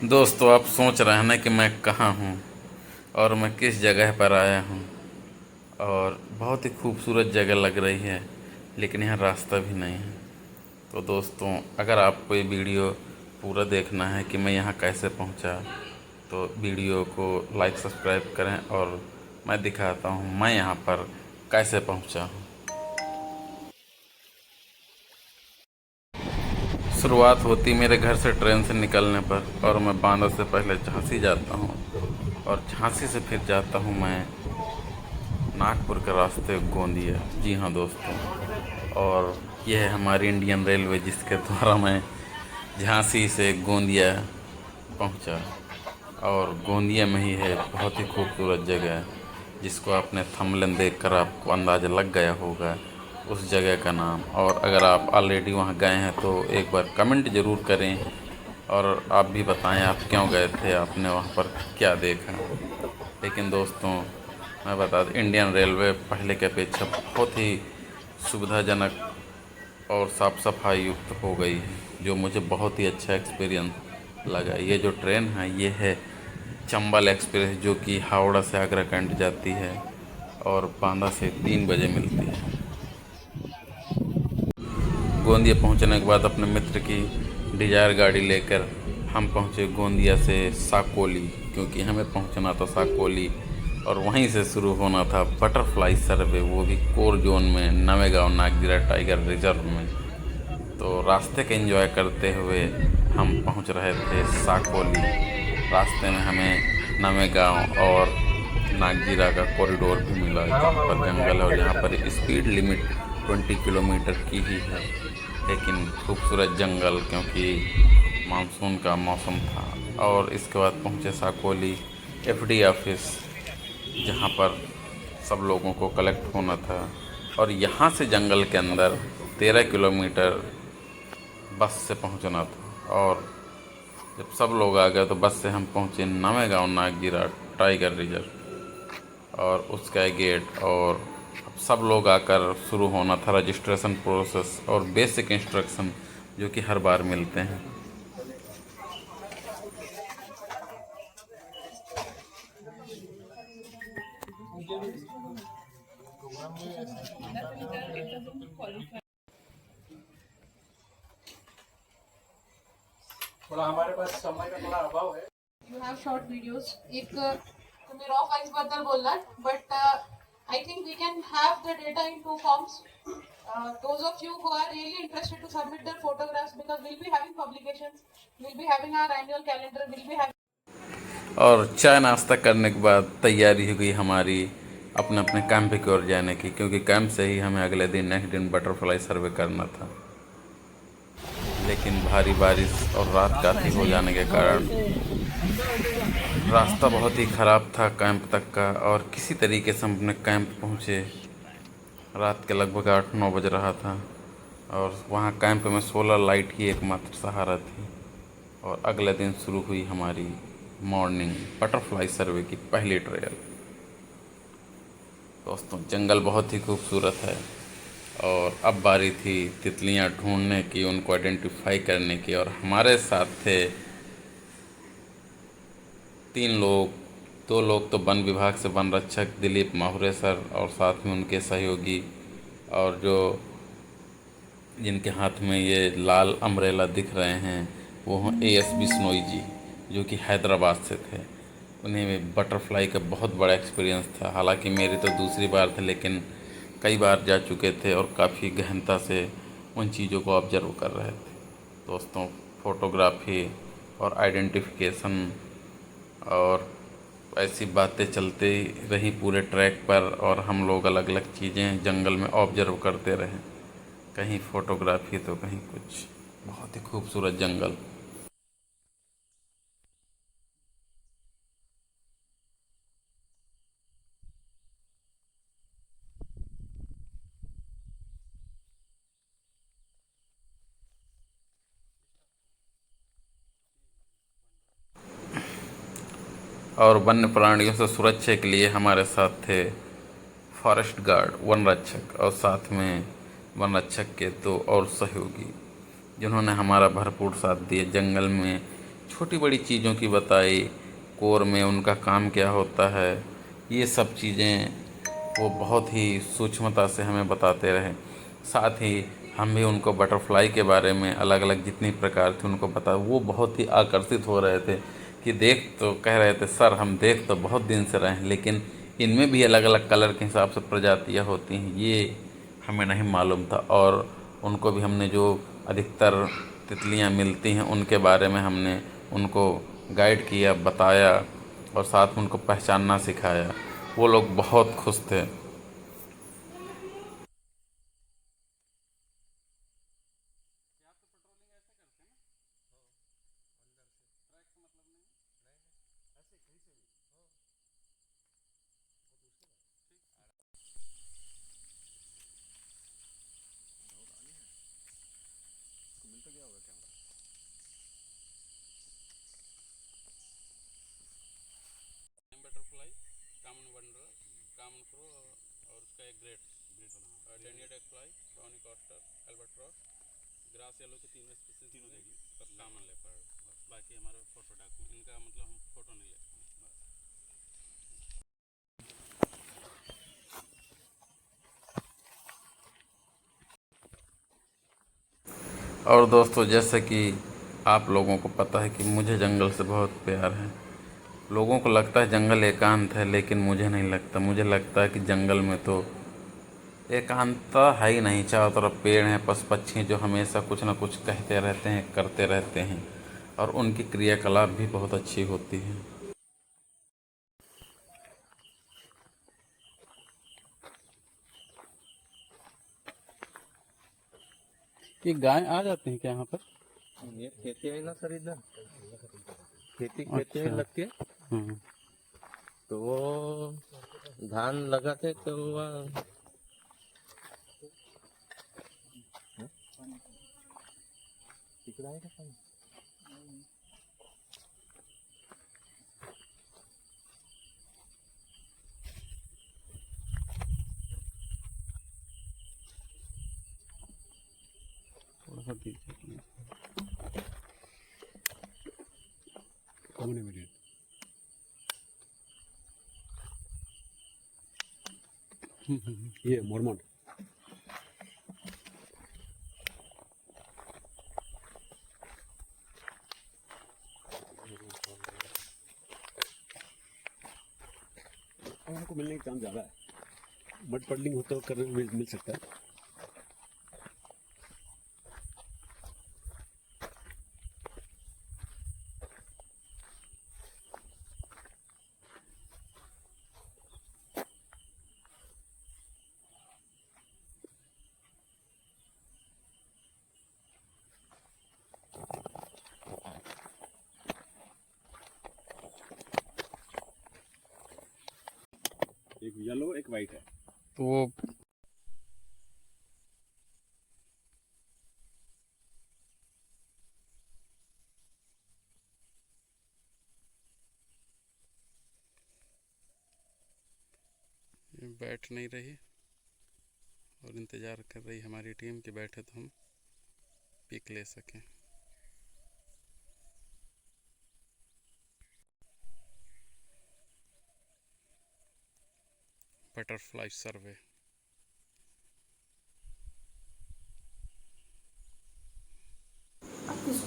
दोस्तों, आप सोच रहे हैं ना कि मैं कहाँ हूँ और मैं किस जगह पर आया हूँ। और बहुत ही खूबसूरत जगह लग रही है, लेकिन यहाँ रास्ता भी नहीं है। तो दोस्तों, अगर आपको ये वीडियो पूरा देखना है कि मैं यहाँ कैसे पहुँचा, तो वीडियो को लाइक सब्सक्राइब करें और मैं दिखाता हूँ मैं यहाँ पर कैसे पहुँचा हूँ। शुरुआत होती मेरे घर से ट्रेन से निकलने पर, और मैं बांदा से पहले झांसी जाता हूँ और झांसी से फिर जाता हूँ मैं नागपुर के रास्ते गोंदिया। जी हाँ दोस्तों, और यह है हमारी इंडियन रेलवे, जिसके द्वारा मैं झांसी से गोंदिया पहुंचा। और गोंदिया में ही है बहुत ही खूबसूरत जगह, जिसको आपने थंबनेल देखकर आपको अंदाज़ा लग गया होगा उस जगह का नाम। और अगर आप ऑलरेडी वहां गए हैं तो एक बार कमेंट ज़रूर करें, और आप भी बताएं आप क्यों गए थे, आपने वहां पर क्या देखा। लेकिन दोस्तों, मैं बता दूं, इंडियन रेलवे पहले के अपेक्षा बहुत ही सुविधाजनक और साफ़ सफाई युक्त हो गई है, जो मुझे बहुत ही अच्छा एक्सपीरियंस लगा। ये जो ट्रेन है ये है चंबल एक्सप्रेस, जो कि हावड़ा से आगरा कैंट जाती है और बांदा से 3 बजे मिलती है। गोंदिया पहुंचने के बाद अपने मित्र की डिजायर गाड़ी लेकर हम पहुंचे गोंदिया से साकोली, क्योंकि हमें पहुंचना था साकोली और वहीं से शुरू होना था बटरफ्लाई सर्वे, वो भी कोर जोन में नवेगांव नागजीरा टाइगर रिजर्व में। तो रास्ते के एंजॉय करते हुए हम पहुंच रहे थे साकोली। रास्ते में हमें नवेगांव और नागजीरा का कॉरिडोर भी मिला, जहाँ पर जंगल है और जहाँ पर स्पीड लिमिट 20 किलोमीटर की ही है। लेकिन खूबसूरत जंगल, क्योंकि मानसून का मौसम था। और इसके बाद पहुँचे साकोली एफडी ऑफिस, जहाँ पर सब लोगों को कलेक्ट होना था। और यहाँ से जंगल के अंदर 13 किलोमीटर बस से पहुँचना था। और जब सब लोग आ गए तो बस से हम पहुँचे नवेगांव नागजीरा टाइगर रिजर्व और उसका गेट। और अब सब लोग आकर शुरू होना था रजिस्ट्रेशन प्रोसेस और बेसिक इंस्ट्रक्शन, जो कि हर बार मिलते हैं। थोड़ा हमारे पास समय का थोड़ा अभाव है. You have short videos. एक तुम्ही raw files बद्दल बोललात, but I think we can have the data in two forms. Those of you who are really interested to submit their photographs, because we'll be having publications, we'll be having our annual calendar, we'll be having. और चाय नाश्ता करने के बाद तैयारी हो गई हमारी अपने अपने कैंप की ओर जाने की, क्योंकि कैंप से ही हमें अगले दिन नेक्स्ट दिन बटरफ्लाई सर्वे करना था। लेकिन भारी बारिश और रात काफ़ी हो जाने के कारण रास्ता बहुत ही ख़राब था कैंप तक का, और किसी तरीके से हम अपने कैंप पहुँचे। रात के लगभग 8-9 बज रहा था, और वहाँ कैंप में सोलर लाइट ही एकमात्र सहारा थी। और अगले दिन शुरू हुई हमारी मॉर्निंग बटरफ्लाई सर्वे की पहली ट्रेल। दोस्तों, जंगल बहुत ही खूबसूरत है, और अब बारी थी तितलियां ढूंढने की, उनको आइडेंटिफाई करने की। और हमारे साथ थे 3 लोग। 2 लोग तो वन विभाग से वन रक्षक दिलीप माहुरे सर, और साथ में उनके सहयोगी, और जो जिनके हाथ में ये लाल अम्ब्रेला दिख रहे हैं वो हैं AS बिश्नोई जी, जो कि हैदराबाद से थे। उन्हें बटरफ्लाई का बहुत बड़ा एक्सपीरियंस था। हालांकि मेरी तो दूसरी बार था, लेकिन कई बार जा चुके थे और काफ़ी गहनता से उन चीज़ों को ऑब्जर्व कर रहे थे। दोस्तों, फ़ोटोग्राफी और आइडेंटिफिकेशन और ऐसी बातें चलती रही पूरे ट्रैक पर, और हम लोग अलग अलग चीज़ें जंगल में ऑब्जर्व करते रहे, कहीं फ़ोटोग्राफी तो कहीं कुछ। बहुत ही खूबसूरत जंगल। और वन्य प्राणियों से सुरक्षा के लिए हमारे साथ थे फॉरेस्ट गार्ड, वन रक्षक, और साथ में वन रक्षक के 2 और सहयोगी, जिन्होंने हमारा भरपूर साथ दिया। जंगल में छोटी बड़ी चीज़ों की बताई, कोर में उनका काम क्या होता है, ये सब चीज़ें वो बहुत ही सूक्ष्मता से हमें बताते रहे। साथ ही हम भी उनको बटरफ्लाई के बारे में अलग अलग जितनी प्रकार थे उनको बता, वो बहुत ही आकर्षित हो रहे थे कि देख तो कह रहे थे सर हम देख तो बहुत दिन से रहे हैं, लेकिन इनमें भी अलग अलग कलर के हिसाब से प्रजातियाँ होती हैं, ये हमें नहीं मालूम था। और उनको भी हमने जो अधिकतर तितलियाँ मिलती हैं उनके बारे में हमने उनको गाइड किया, बताया और साथ में उनको पहचानना सिखाया। वो लोग बहुत खुश थे। Butterfly, common wonder, common crow और उसका एक great Danaid eggfly, tawny coster, albatross, grass yellow के तीनों स्पीसीज मिलेगी और कॉमन लेपर्ड। बाकी हमारे फोटो डॉक्यूमेंट, इनका मतलब हम फोटो नहीं लेते हैं। और दोस्तों, जैसे कि आप लोगों को पता है कि मुझे जंगल से बहुत प्यार है। लोगों को लगता है जंगल एकांत है, लेकिन मुझे नहीं लगता। मुझे लगता है कि जंगल में तो एकांतता है ही नहीं। चारों तरफ पेड़ हैं, पशु पक्षी जो हमेशा कुछ ना कुछ कहते रहते हैं, करते रहते हैं, और उनकी क्रियाकलाप भी बहुत अच्छी होती है। ये गाय आ जाते हैं क्या यहाँ पर? ये खेती है ना सर, इधर खेती है अच्छा। लग के, हाँ। तो वो धान लगाते तो वह थोड़ा सा दीजिए। कौन है मेरे? ये मोरमोन। हमको मिलने का चांस ज़्यादा है। मड पडलिंग होता हो करने में मिल सकता है। एक येलो एक वाइट है। तो बैठ नहीं रही और इंतज़ार कर रही हमारी टीम कि बैठे तो हम पिक ले सकें। बटरफ्लाई सर्वे।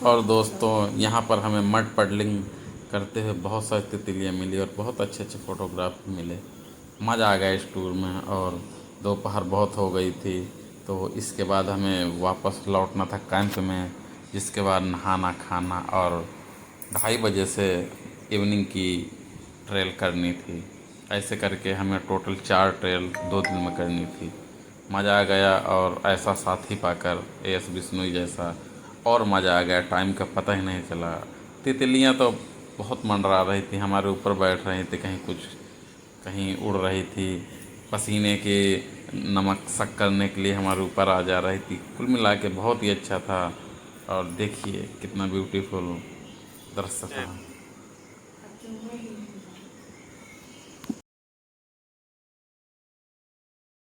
और दोस्तों, यहाँ पर हमें मड पडलिंग करते हुए बहुत सारी तितलियाँ मिली और बहुत अच्छे अच्छे फ़ोटोग्राफ मिले। मज़ा आ गया इस टूर में। और दोपहर बहुत हो गई थी, तो इसके बाद हमें वापस लौटना था कैंप में, जिसके बाद नहाना खाना और 2:30 बजे से इवनिंग की ट्रेल करनी थी। ऐसे करके हमें टोटल 4 ट्रेल 2 दिन में करनी थी। मज़ा आ गया और ऐसा साथी पाकर एएस बिश्नोई जैसा और मज़ा आ गया। टाइम का पता ही नहीं चला। तितलियाँ तो बहुत मंडरा रही थी, हमारे ऊपर बैठ रही थी, कहीं कुछ कहीं उड़ रही थी, पसीने के नमक शक करने के लिए हमारे ऊपर आ जा रही थी। कुल मिला के बहुत ही अच्छा था। और देखिए कितना ब्यूटीफुल दृश्य था।